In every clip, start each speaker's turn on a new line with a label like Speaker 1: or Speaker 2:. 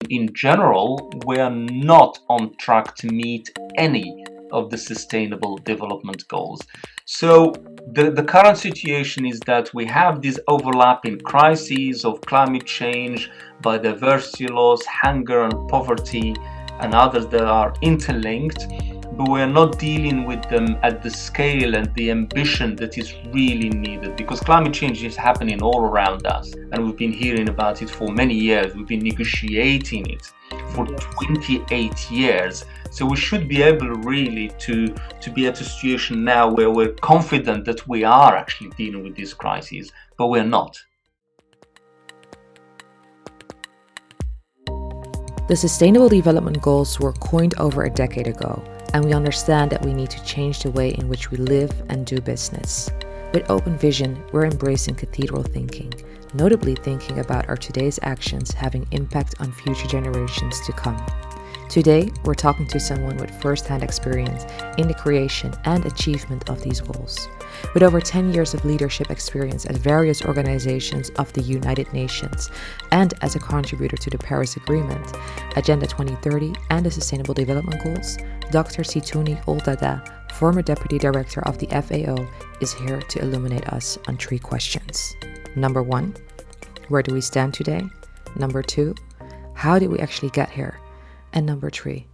Speaker 1: in general, we are not on track to meet any of the sustainable development goals. So the current situation is that we have these overlapping crises of climate change, biodiversity loss, hunger and poverty, and others that are interlinked, but we're not dealing with them at the scale and the ambition that is really needed, because climate change is happening all around us and we've been hearing about it for many years. We've been negotiating it for 28 years. So we should be able really to be at a situation now where we're confident that we are actually dealing with this crisis, but we're not.
Speaker 2: The Sustainable Development Goals were coined over a decade ago, and we understand that we need to change the way in which we live and do business. With Open Vision, we're embracing cathedral thinking, notably thinking about our today's actions having impact on future generations to come. Today, we're talking to someone with first-hand experience in the creation and achievement of these goals. With over 10 years of leadership experience at various organizations of the United Nations and as a contributor to the Paris Agreement, Agenda 2030 and the Sustainable Development Goals, Dr. Zitouni Ould-Dada, former Deputy Director of the FAO, is here to illuminate us on 3 questions. Number 1, where do we stand today? Number 2, how did we actually get here? And number 3,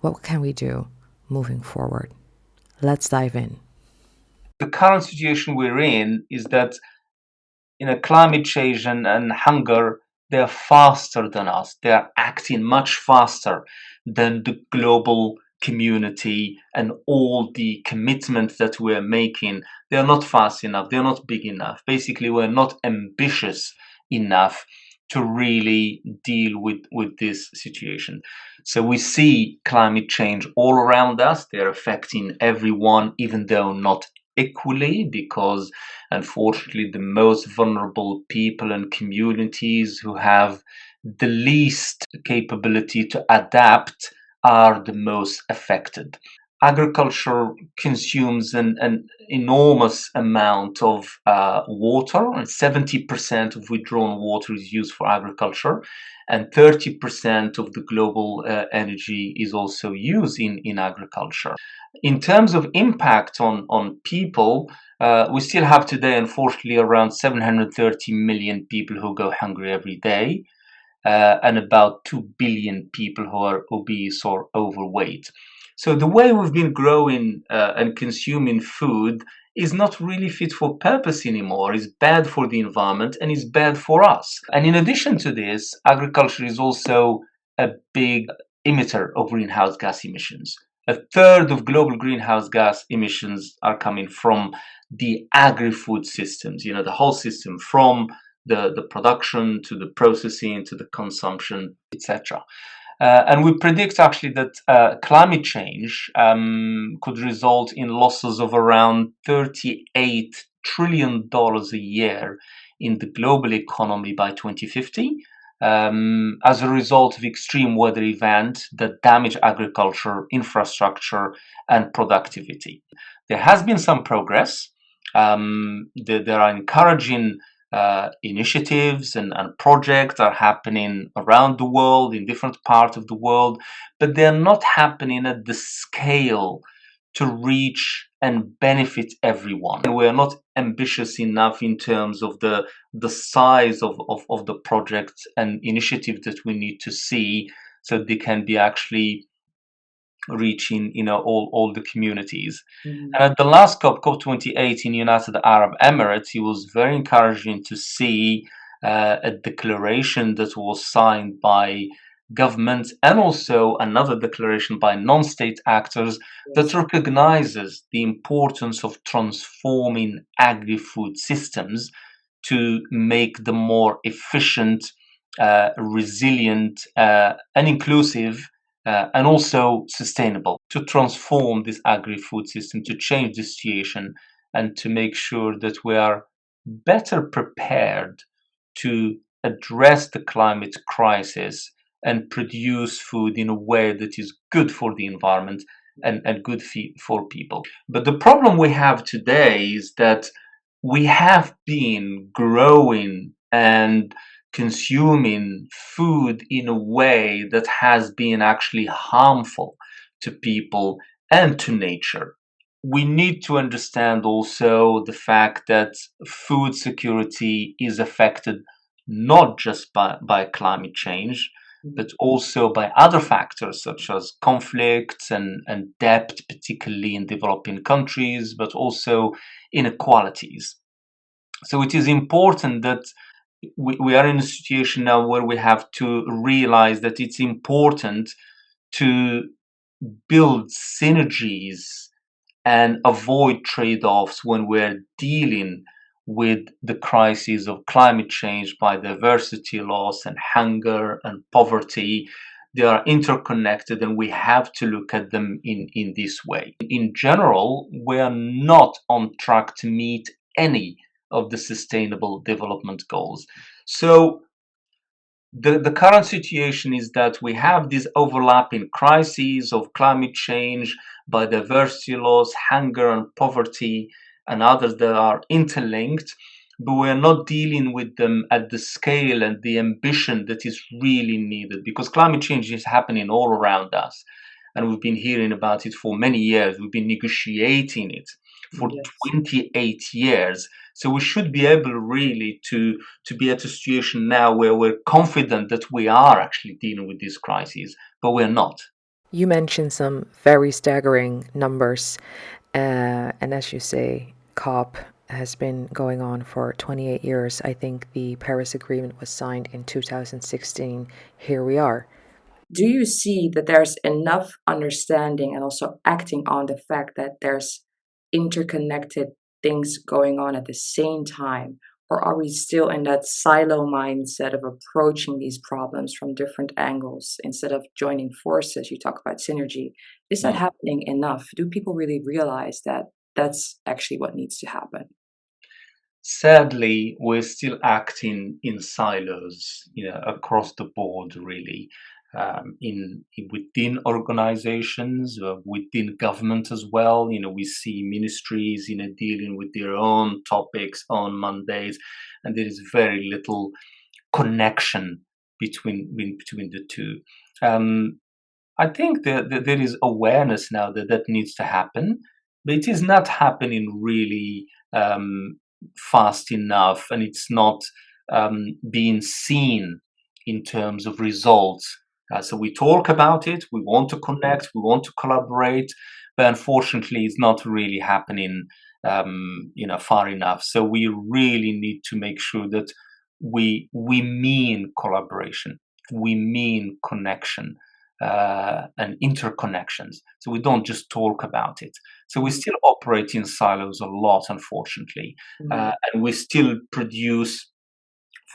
Speaker 2: what can we do moving forward? Let's dive in.
Speaker 1: The current situation we're in is that climate change and hunger, they're faster than us. They're acting much faster than the global community and all the commitments that we're making. They're not fast enough. They're not big enough. Basically, we're not ambitious enough to really deal with this situation. So we see climate change all around us. They're affecting everyone, even though not equally, because unfortunately the most vulnerable people and communities who have the least capability to adapt are the most affected. Agriculture consumes an enormous amount of water, and 70% of withdrawn water is used for agriculture, and 30% of the global energy is also used in agriculture. In terms of impact on people, we still have today, unfortunately, around 730 million people who go hungry every day, and about 2 billion people who are obese or overweight. So the way we've been growing and consuming food is not really fit for purpose anymore. It's bad for the environment and it's bad for us. And in addition to this, agriculture is also a big emitter of greenhouse gas emissions. A third of global greenhouse gas emissions are coming from the agri-food systems, the whole system, from the production to the processing to the consumption, etc. And we predict actually that climate change could result in losses of around $38 trillion a year in the global economy by 2050 as a result of extreme weather events that damage agriculture, infrastructure, and productivity. There has been some progress. There are encouraging initiatives and projects are happening around the world, in different parts of the world, but they're not happening at the scale to reach and benefit everyone. And we're not ambitious enough in terms of the size of the projects and initiatives that we need to see so they can be actually reaching all the communities. And at the last COP28 in United Arab Emirates, it was very encouraging to see a declaration that was signed by governments and also another declaration by non-state actors that recognizes the importance of transforming agri-food systems to make them more efficient, resilient, and inclusive, and also sustainable, to transform this agri-food system, to change the situation, and to make sure that we are better prepared to address the climate crisis and produce food in a way that is good for the environment and good for people. But the problem we have today is that we have been growing and consuming food in a way that has been actually harmful to people and to nature. We need to understand also the fact that food security is affected not just by climate change, but also by other factors such as conflicts and debt, particularly in developing countries, but also inequalities. So it is important that we are in a situation now where we have to realize that it's important to build synergies and avoid trade-offs when we're dealing with the crises of climate change, biodiversity loss, and hunger and poverty. They are interconnected, and we have to look at them in this way. In general, we are not on track to meet any of the sustainable development goals. So the current situation is that we have these overlapping crises of climate change, biodiversity loss, hunger and poverty, and others that are interlinked, but we're not dealing with them at the scale and the ambition that is really needed, because climate change is happening all around us. And we've been hearing about it for many years. We've been negotiating it for
Speaker 2: Yes.
Speaker 1: 28 years. So we should be able really to be at a situation now where we're confident that we are actually dealing with this crisis, but we're not.
Speaker 2: You mentioned some very staggering numbers, and as you say, COP has been going on for 28 years. I think the Paris Agreement was signed in 2016. Here we are. Do you see that there's enough understanding and also acting on the fact that there's interconnected things going on at the same time? Or are we still in that silo mindset of approaching these problems from different angles instead of joining forces? You talk about synergy. Is that
Speaker 1: Mm.
Speaker 2: happening enough? Do people really realize that that's actually what needs to happen?
Speaker 1: Sadly, we're still acting in silos, across the board, really. Within organizations, within government as well. We see ministries, dealing with their own topics, own mandates, and there is very little connection between the two. Um, I think that there is awareness now that needs to happen, but it is not happening really fast enough, and it's not being seen in terms of results. So we talk about it, we want to connect, we want to collaborate, but unfortunately, it's not really happening, far enough. So we really need to make sure that we mean collaboration, we mean connection and interconnections. So we don't just talk about it. So we still operate in silos a lot, unfortunately, and we still produce,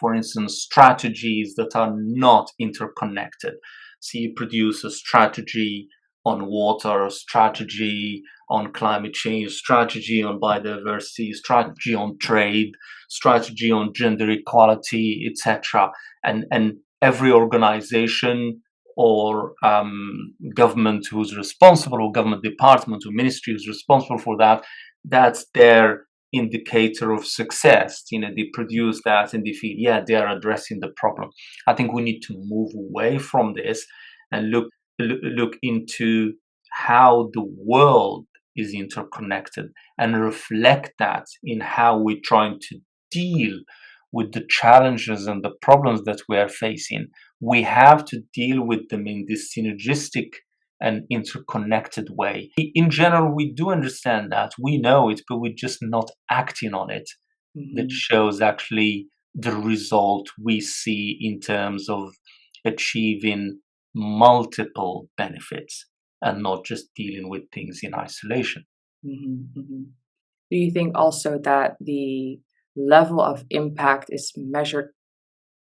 Speaker 1: for instance, strategies that are not interconnected. So you produce a strategy on water, a strategy on climate change, strategy on biodiversity, strategy on trade, strategy on gender equality, etc. And every organization or government who's responsible, or government department or ministry who's responsible for that, that's their indicator of success. They produce that and they feel, yeah, they are addressing the problem. I think we need to move away from this and look into how the world is interconnected and reflect that in how we're trying to deal with the challenges and the problems that we are facing. We have to deal with them in this synergistic and interconnected way. In general, we do understand that, we know it, but we're just not acting on it. That shows actually the result we see in terms of achieving multiple benefits and not just dealing with things in isolation.
Speaker 2: Do you think also that the level of impact is measured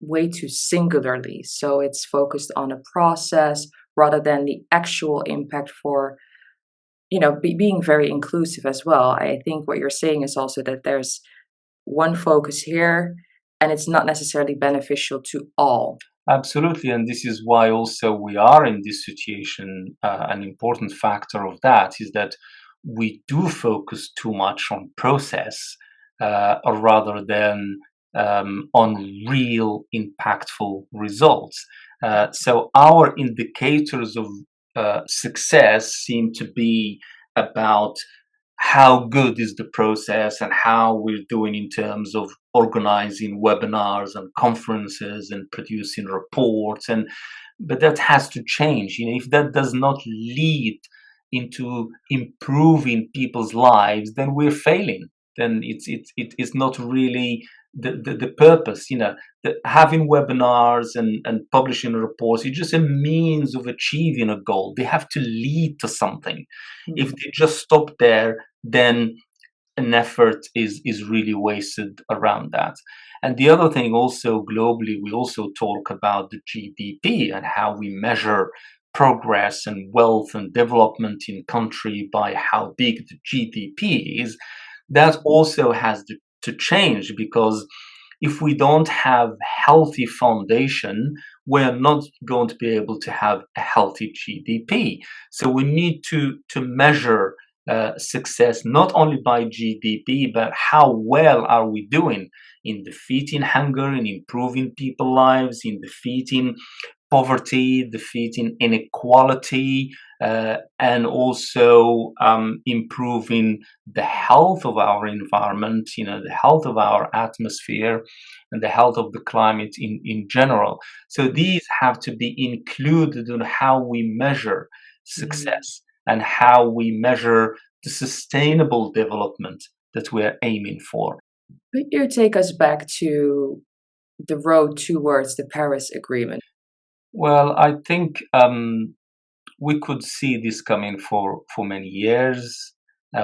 Speaker 2: way too singularly? So it's focused on a process rather than the actual impact for, being very inclusive as well. I think what you're saying is also that there's one focus here and it's not necessarily beneficial to all.
Speaker 1: Absolutely, and this is why also we are in this situation. An important factor of that is that we do focus too much on process rather than on real impactful results. So our indicators of success seem to be about how good is the process and how we're doing in terms of organizing webinars and conferences and producing reports. And but that has to change. If that does not lead into improving people's lives, then we're failing. Then it's not really the purpose. Having webinars and publishing reports is just a means of achieving a goal. They have to lead to something. If they just stop there, then an effort is really wasted around that. And the other thing, also globally, we also talk about the GDP and how we measure progress and wealth and development in country by how big the GDP is. That also has to change, because if we don't have healthy foundation, we're not going to be able to have a healthy GDP. So we need to measure success not only by GDP, but how well are we doing in defeating hunger, in improving people's lives, in defeating poverty, defeating inequality, and also improving the health of our environment, the health of our atmosphere, and the health of the climate in general. So these have to be included in how we measure success and how we measure the sustainable development that we're aiming for.
Speaker 2: Could you take us back to the road towards the Paris Agreement?
Speaker 1: Well, I think we could see this coming for many years.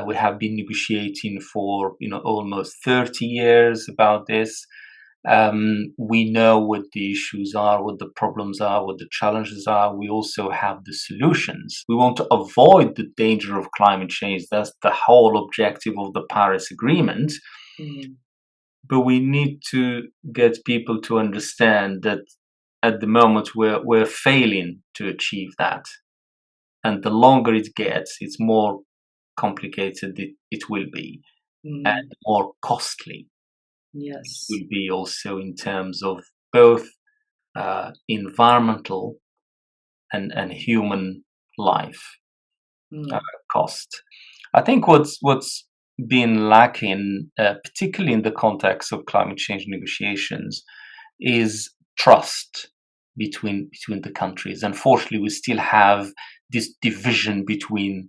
Speaker 1: We have been negotiating for almost 30 years about this. We know what the issues are, what the problems are, what the challenges are. We also have the solutions. We want to avoid the danger of climate change. That's the whole objective of the Paris Agreement. But we need to get people to understand that at the moment we're failing to achieve that. And the longer it gets, it's more complicated it will be, and more costly.
Speaker 2: Yes.
Speaker 1: It will be also in terms of both environmental and human life cost. I think what's been lacking, particularly in the context of climate change negotiations, is trust between the countries. Unfortunately, we still have this division between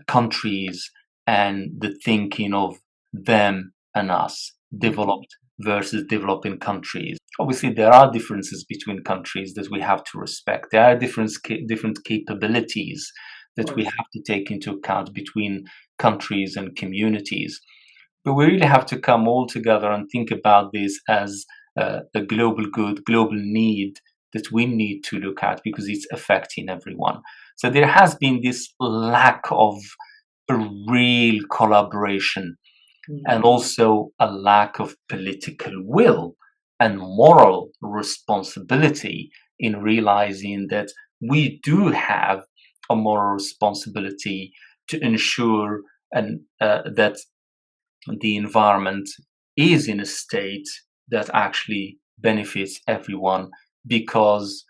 Speaker 1: countries and the thinking of them and us, developed versus developing countries. Obviously, there are differences between countries that we have to respect. There are different capabilities that we have to take into account between countries and communities. But we really have to come all together and think about this as a global good, global need that we need to look at, because it's affecting everyone. So there has been this lack of a real collaboration, and also a lack of political will and moral responsibility in realizing that we do have a moral responsibility to ensure that the environment is in a state that actually benefits everyone, because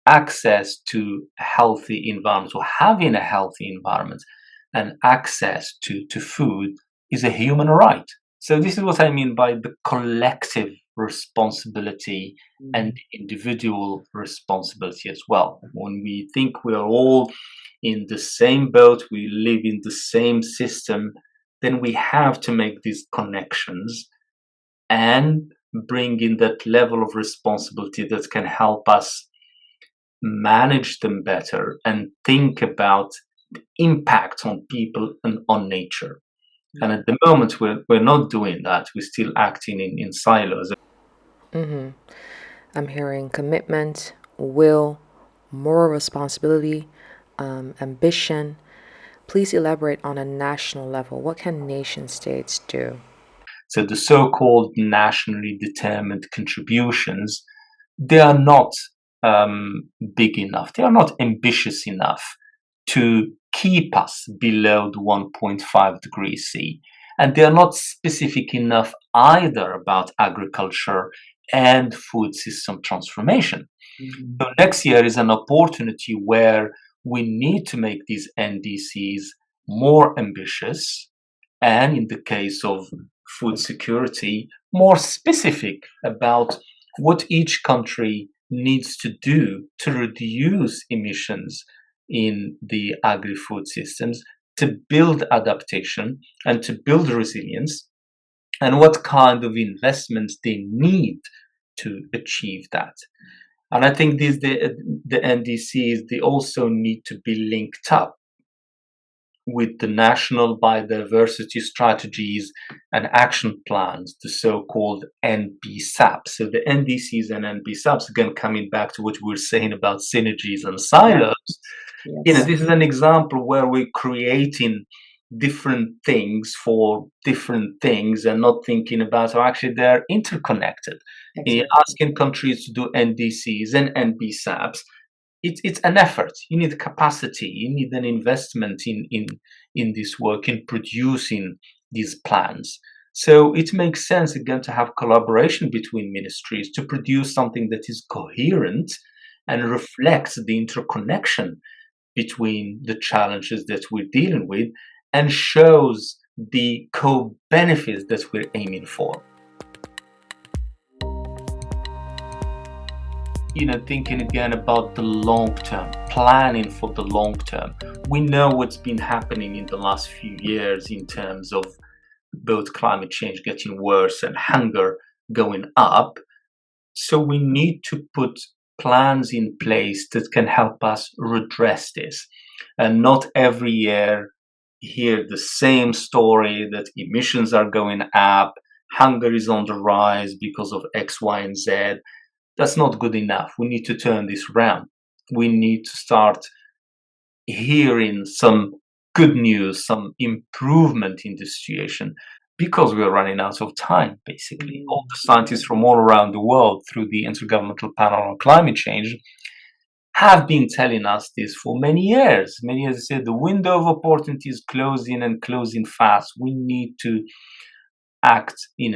Speaker 1: access to a healthy environment, or having a healthy environment and access to food, is a human right. So this is what I mean by the collective responsibility and individual responsibility as well. When we think we are all in the same boat, we live in the same system, then we have to make these connections and bring in that level of responsibility that can help us manage them better and think about the impact on people and on nature. And at the moment, we're not doing that. We're still acting in silos.
Speaker 2: I'm hearing commitment, will, moral responsibility, ambition. Please elaborate on a national level. What can nation states do?
Speaker 1: So the so-called nationally determined contributions, they are not big enough. They are not ambitious enough to keep us below the 1.5 degrees C. And they are not specific enough either about agriculture and food system transformation. So next year is an opportunity where we need to make these NDCs more ambitious, and in the case of food security, more specific about what each country needs to do to reduce emissions in the agri-food systems, to build adaptation and to build resilience, and what kind of investments they need to achieve that. And I think the NDCs, they also need to be linked up with the national biodiversity strategies and action plans, the so-called NBSAPs. So the NDCs and NBSAPs, again, coming back to what we were saying about synergies and silos, this is an example where we're creating different things for different things and not thinking about how actually they're interconnected. Exactly. Asking countries to do NDCs and NBSAPs, it's an effort. You need capacity. You need an investment in this work, in producing these plans. So it makes sense, again, to have collaboration between ministries to produce something that is coherent and reflects the interconnection between the challenges that we're dealing with and shows the co-benefits that we're aiming for. Thinking again about the long term, planning for the long term. We know what's been happening in the last few years in terms of both climate change getting worse and hunger going up. So we need to put plans in place that can help us redress this, and not every year hear the same story that emissions are going up, hunger is on the rise because of X, Y, and Z. That's not good enough. We need to turn this around. We need to start hearing some good news, some improvement in the situation, because we are running out of time, basically. All the scientists from all around the world, through the Intergovernmental Panel on Climate Change, have been telling us this for many years. Many years, they said the window of opportunity is closing and closing fast. We need to act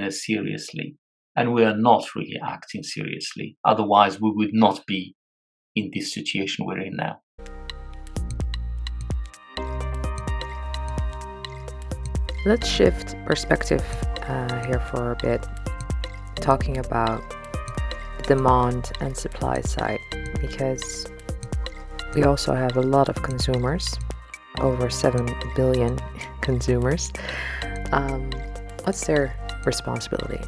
Speaker 1: seriously. And we are not really acting seriously. Otherwise, we would not be in this situation we're in now.
Speaker 2: Let's shift perspective here for a bit, talking about the demand and supply side, because we also have a lot of consumers, over 7 billion consumers. What's their responsibility?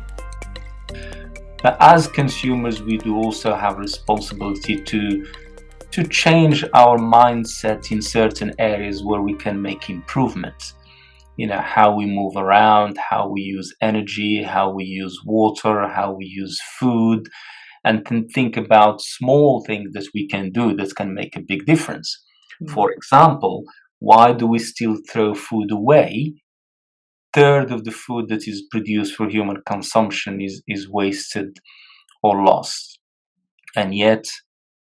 Speaker 1: As consumers, we do also have responsibility to change our mindset in certain areas where we can make improvements. How we move around, how we use energy, how we use water, how we use food, and can think about small things that we can do that can make a big difference. For example, why do we still throw food away? Third of the food that is produced for human consumption is wasted or lost. And yet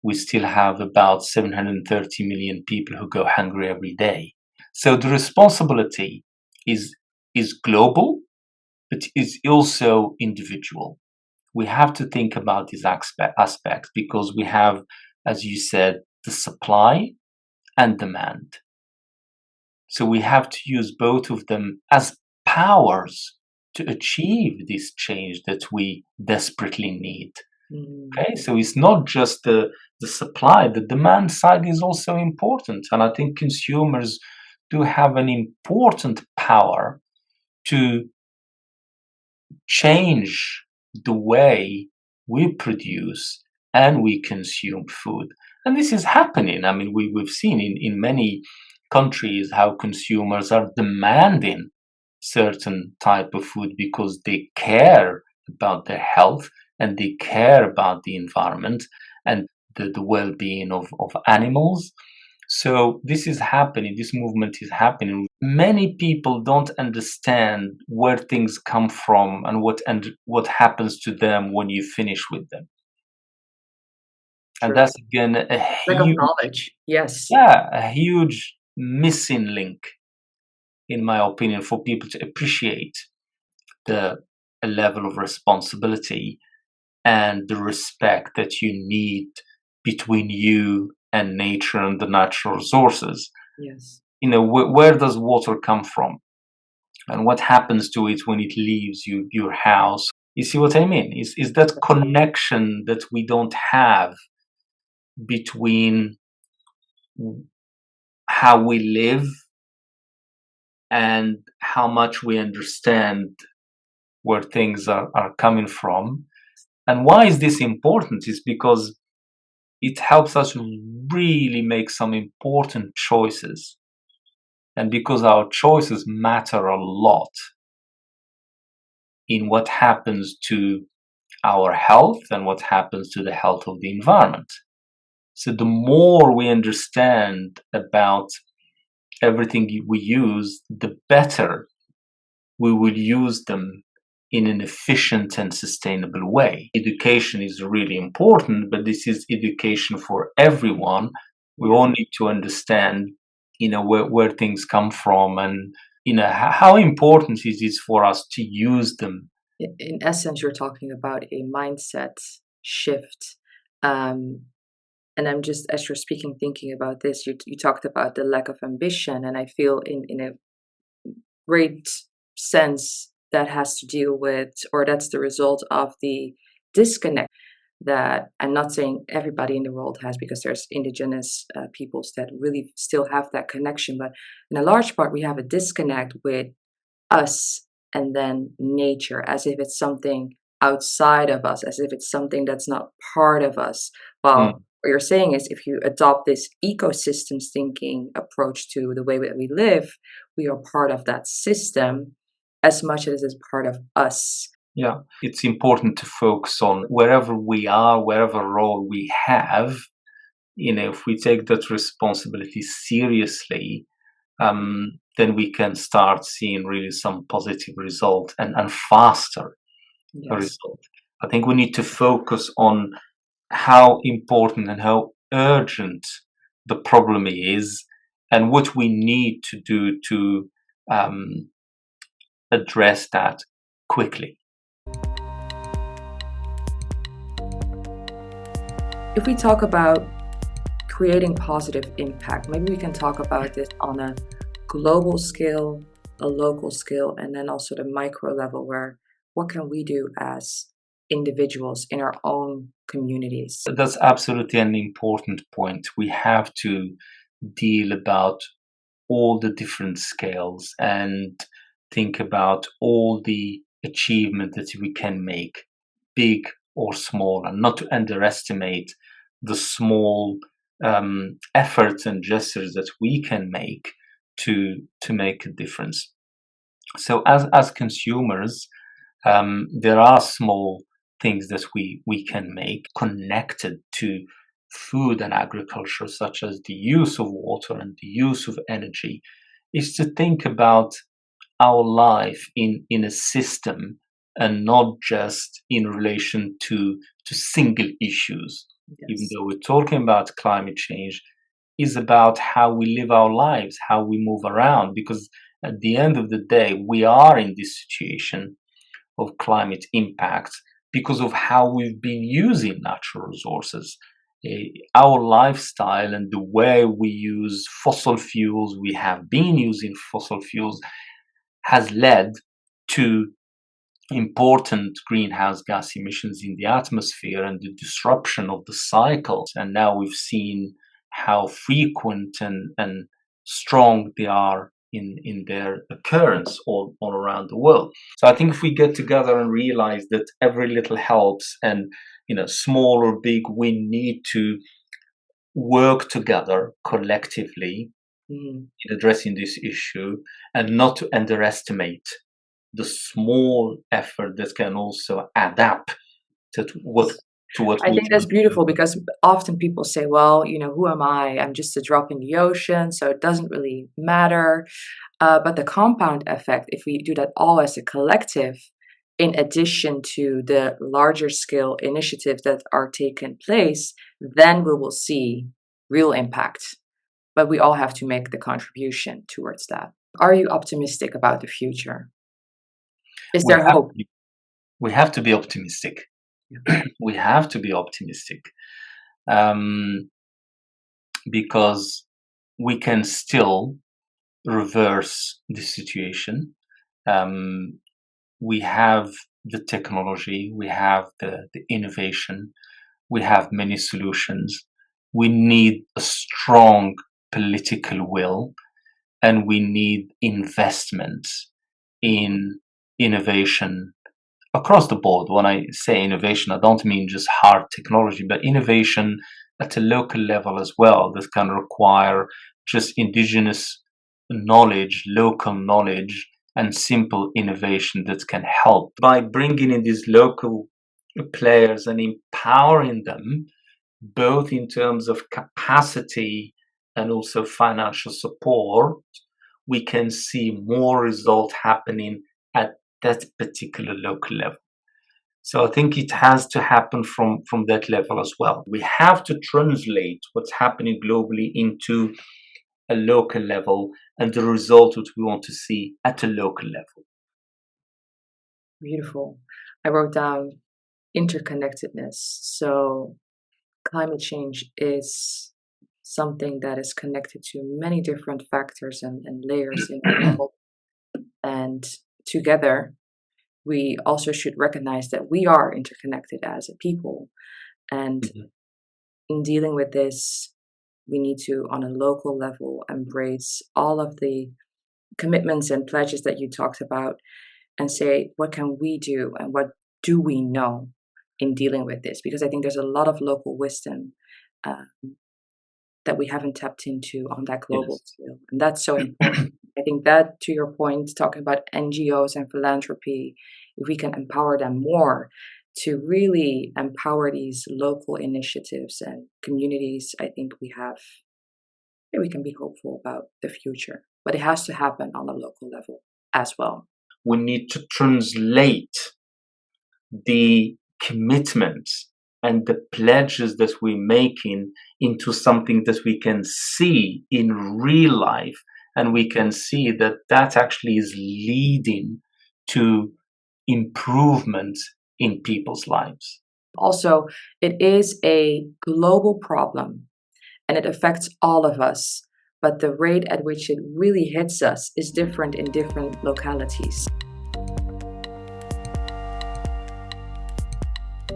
Speaker 1: we still have about 730 million people who go hungry every day. So the responsibility is global, but is also individual. We have to think about these aspects because we have, as you said, the supply and demand. So we have to use both of them as powers to achieve this change that we desperately need. Okay, so it's not just the supply, the demand side is also important. And I think consumers do have an important power to change the way we produce and we consume food. And this is happening. I mean, we've seen in many countries how consumers are demanding certain type of food because they care about their health and they care about the environment and the well-being of animals. So this is happening, this movement is happening. Many people don't understand where things come from and what happens to them when you finish with them. And that's again a
Speaker 3: lack of knowledge. Yes.
Speaker 1: Yeah, a huge missing link, in my opinion, for people to appreciate the a level of responsibility and the respect that you need between you and nature and the natural resources.
Speaker 3: Yes.
Speaker 1: Where does water come from? And what happens to it when it leaves your house? You see what I mean? Is that connection that we don't have between how we live and how much we understand where things are coming from. And why is this important? Is because it helps us really make some important choices. And because our choices matter a lot in what happens to our health and what happens to the health of the environment. So the more we understand about everything we use, the better we will use them in an efficient and sustainable way. Education is really important, but this is education for everyone. We all need to understand, where things come from, and how important it is for us to use them.
Speaker 3: In essence, you're talking about a mindset shift. And I'm just, as you're speaking, thinking about this, you talked about the lack of ambition. And I feel in a great sense that has to deal with, or that's the result of the disconnect that I'm not saying everybody in the world has, because there's indigenous peoples that really still have that connection. But in a large part, we have a disconnect with us and then nature, as if it's something outside of us, as if it's something that's not part of us. Well, what you're saying is if you adopt this ecosystems thinking approach to the way that we live, we are part of that system as much as it's part of us.
Speaker 1: Yeah, it's important to focus on wherever we are, wherever role we have. If we take that responsibility seriously, then we can start seeing really some positive result and faster result. I think we need to focus on how important and how urgent the problem is and what we need to do to address that quickly.
Speaker 3: If we talk about creating positive impact, maybe we can talk about this on a global scale, a local scale, and then also the micro level, where what can we do as individuals in our own communities?
Speaker 1: That's absolutely an important point. We have to deal about all the different scales and think about all the achievement that we can make, big or small, and not to underestimate the small efforts and gestures that we can make to make a difference. So as consumers, there are small things that we can make connected to food and agriculture, such as the use of water and the use of energy, is to think about our life in a system and not just in relation to single issues. Even though we're talking about climate change, is about how we live our lives, how we move around, because at the end of the day, we are in this situation of climate impact because of how we've been using natural resources. Our lifestyle and the way we use fossil fuels, we have been using fossil fuels, has led to important greenhouse gas emissions in the atmosphere and the disruption of the cycles. And now we've seen how frequent and strong they are in their occurrence all around the world. So I think if we get together and realize that every little helps, and small or big, we need to work together collectively in addressing this issue, and not to underestimate the small effort that can also add up to what
Speaker 3: I think that's beautiful, because often people say, well, who am I? I'm just a drop in the ocean, so it doesn't really matter. But the compound effect, if we do that all as a collective, in addition to the larger scale initiatives that are taking place, then we will see real impact. But we all have to make the contribution towards that. Are you optimistic about the future? Is there hope?
Speaker 1: we have to be optimistic. We have to be optimistic, um, because we can still reverse the situation. Um, we have the technology, we have the innovation, we have many solutions. We need a strong political will, and we need investment in innovation across the board. When I say innovation, I don't mean just hard technology, but innovation at a local level as well, that can require just indigenous knowledge, local knowledge, and simple innovation that can help. By bringing in these local players and empowering them, both in terms of capacity and also financial support, we can see more result happening at that particular local level. So I think it has to happen from that level as well. We have to translate what's happening globally into a local level and the result that we want to see at a local level.
Speaker 3: Beautiful. I wrote down interconnectedness. So climate change is something that is connected to many different factors and layers in our world. And together, we also should recognize that we are interconnected as a people. And in dealing with this, we need to, on a local level, embrace all of the commitments and pledges that you talked about and say, what can we do and what do we know in dealing with this? Because I think there's a lot of local wisdom that we haven't tapped into on that global scale. And that's so important. I think that, to your point, talking about NGOs and philanthropy, if we can empower them more to really empower these local initiatives and communities, I think we can be hopeful about the future. But it has to happen on a local level as well.
Speaker 1: We need to translate the commitments and the pledges that we're making into something that we can see in real life, and we can see that that actually is leading to improvements in people's lives.
Speaker 3: Also, it is a global problem and it affects all of us, but the rate at which it really hits us is different in different localities.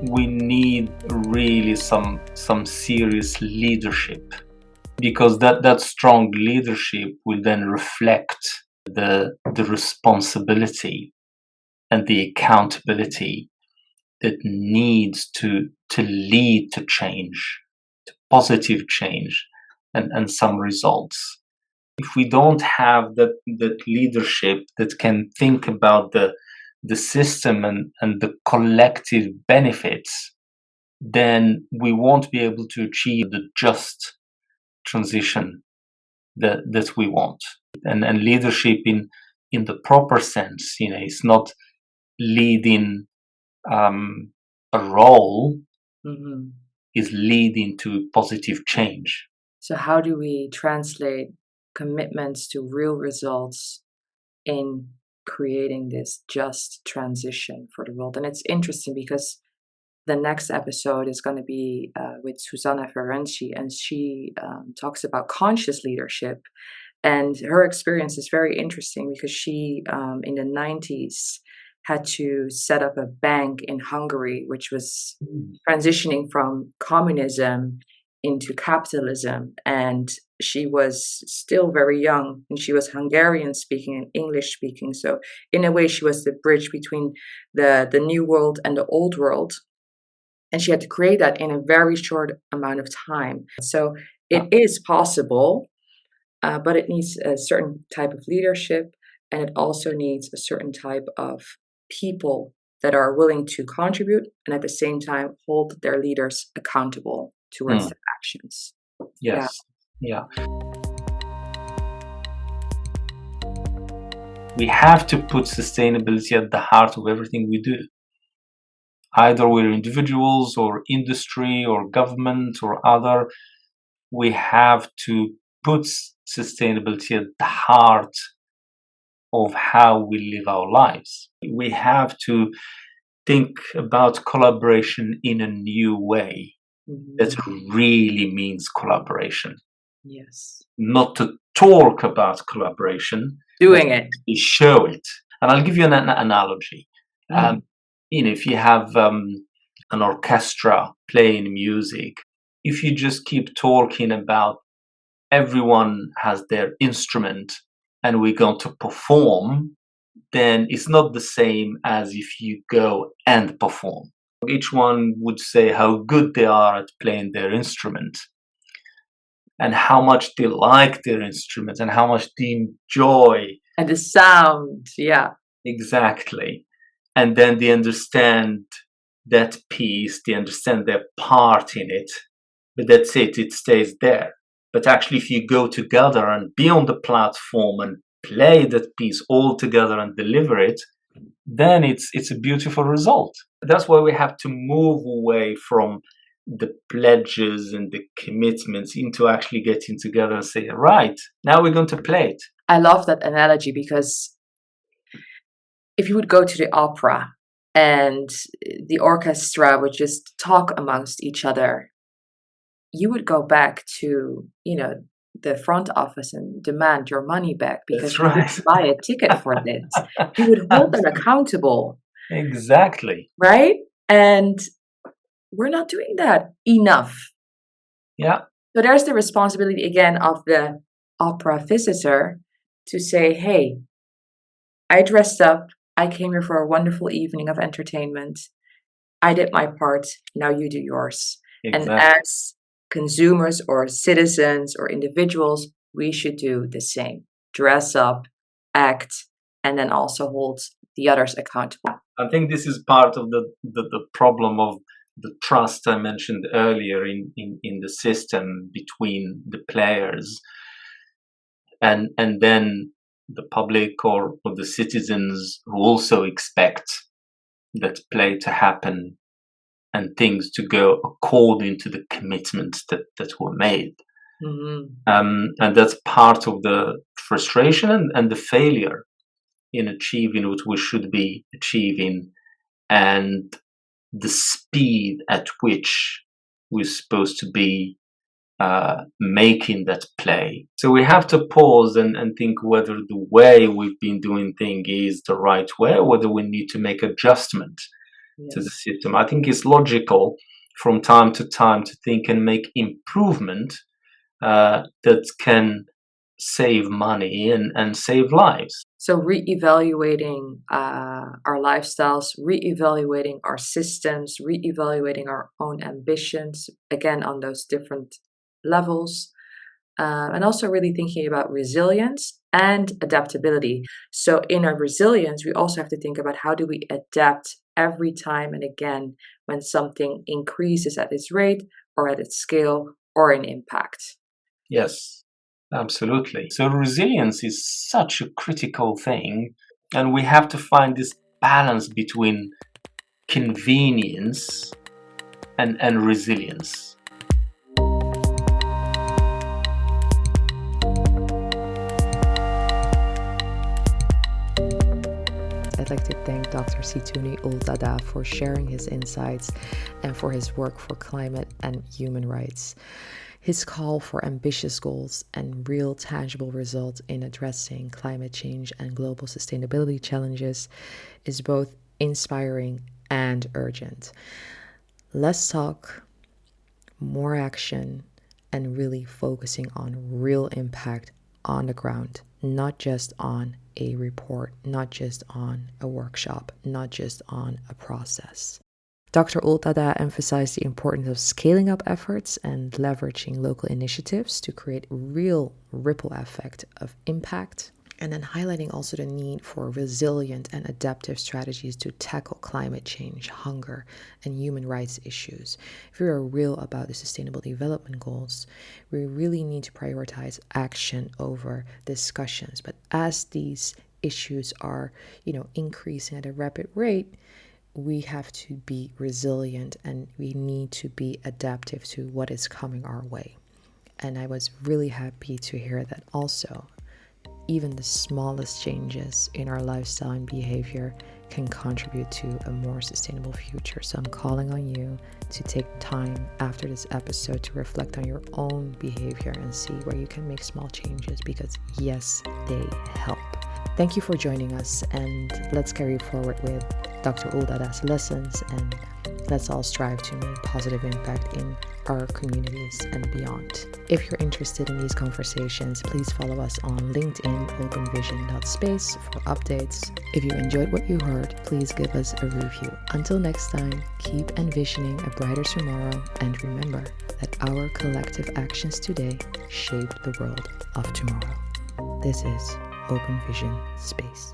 Speaker 1: We need really some serious leadership, because that strong leadership will then reflect the responsibility and the accountability that needs to lead to change, to positive change, and some results. If we don't have that leadership that can think about the system and the collective benefits, then we won't be able to achieve the just transition that we want. And leadership in the proper sense, it's not leading a role, is leading to positive change.
Speaker 3: So how do we translate commitments to real results in creating this just transition for the world? And it's interesting because the next episode is going to be with Susanna Ferenczi, and she talks about conscious leadership. And her experience is very interesting because she, in the 90s, had to set up a bank in Hungary, which was transitioning from communism into capitalism. And she was still very young, and she was Hungarian speaking and English speaking. So in a way, she was the bridge between the new world and the old world. And she had to create that in a very short amount of time. So it is possible, but it needs a certain type of leadership, and it also needs a certain type of people that are willing to contribute and at the same time hold their leaders accountable towards their actions.
Speaker 1: Yes. Yeah. We have to put sustainability at the heart of everything we do. Either we're individuals or industry or government or other, we have to put sustainability at the heart of how we live our lives. We have to think about collaboration in a new way that
Speaker 3: Mhm.
Speaker 1: really means collaboration.
Speaker 3: Yes.
Speaker 1: Not to talk about collaboration, but
Speaker 3: Doing it.
Speaker 1: to show it. And I'll give you an analogy. Um,
Speaker 3: Mm.
Speaker 1: if you have an orchestra playing music, if you just keep talking about everyone has their instrument and we're going to perform, then it's not the same as if you go and perform. Each one would say how good they are at playing their instrument and how much they like their instrument and how much they enjoy.
Speaker 3: And the sound, yeah.
Speaker 1: Exactly. And then they understand that piece, they understand their part in it, but that's it, it stays there. But actually, if you go together and be on the platform and play that piece all together and deliver it, then it's a beautiful result. That's why we have to move away from the pledges and the commitments into actually getting together and say, right, now we're going to play it.
Speaker 3: I love that analogy because if you would go to the opera and the orchestra would just talk amongst each other, you would go back to, the front office and demand your money back because
Speaker 1: That's
Speaker 3: you
Speaker 1: right.
Speaker 3: didn't buy a ticket for this. You would hold them accountable,
Speaker 1: Exactly.
Speaker 3: right? And we're not doing that enough.
Speaker 1: Yeah.
Speaker 3: So there's the responsibility again of the opera visitor to say, hey, I dressed up. I came here for a wonderful evening of entertainment. I did my part. Now you do yours. And
Speaker 1: Exactly.
Speaker 3: as consumers or citizens or individuals, we should do the same. Dress up, act, and then also hold the others accountable.
Speaker 1: I think this is part of the problem of the trust I mentioned earlier in the system between the players and then the public or the citizens who also expect that play to happen and things to go according to the commitments that were made.
Speaker 3: Mm-hmm.
Speaker 1: And that's part of the frustration and the failure in achieving what we should be achieving and the speed at which we're supposed to be making that play. So we have to pause and think whether the way we've been doing things is the right way or whether we need to make adjustment to the
Speaker 3: Yes.
Speaker 1: system. I think it's logical from time to time to think and make improvement that can save money and save lives.
Speaker 3: So reevaluating our lifestyles, reevaluating our systems, reevaluating our own ambitions, again on those different levels, and also really thinking about resilience and adaptability. So in our resilience, we also have to think about how do we adapt every time and again when something increases at its rate or at its scale or in impact.
Speaker 1: Yes, absolutely. So resilience is such a critical thing, and we have to find this balance between convenience and resilience.
Speaker 2: I'd like to thank Dr. Zitouni Ould-Dada for sharing his insights and for his work for climate and human rights. His call for ambitious goals and real tangible results in addressing climate change and global sustainability challenges is both inspiring and urgent. Less talk, more action, and really focusing on real impact on the ground, not just on a report, not just on a workshop, not just on a process. Dr. Ould-Dada emphasized the importance of scaling up efforts and leveraging local initiatives to create real ripple effect of impact, and then highlighting also the need for resilient and adaptive strategies to tackle climate change, hunger, and human rights issues. If we are real about the Sustainable Development Goals, we really need to prioritize action over discussions. But as these issues are, increasing at a rapid rate, we have to be resilient and we need to be adaptive to what is coming our way. And I was really happy to hear that also even the smallest changes in our lifestyle and behavior can contribute to a more sustainable future. So I'm calling on you to take time after this episode to reflect on your own behavior and see where you can make small changes, because yes, they help. Thank you for joining us, and let's carry forward with Dr. Ould-Dada's lessons, and let's all strive to make positive impact in our communities and beyond. If you're interested in these conversations, please follow us on LinkedIn, openvision.space, for updates. If you enjoyed what you heard, please give us a review. Until next time, keep envisioning a brighter tomorrow, and remember that our collective actions today shape the world of tomorrow. This is Open Vision Space.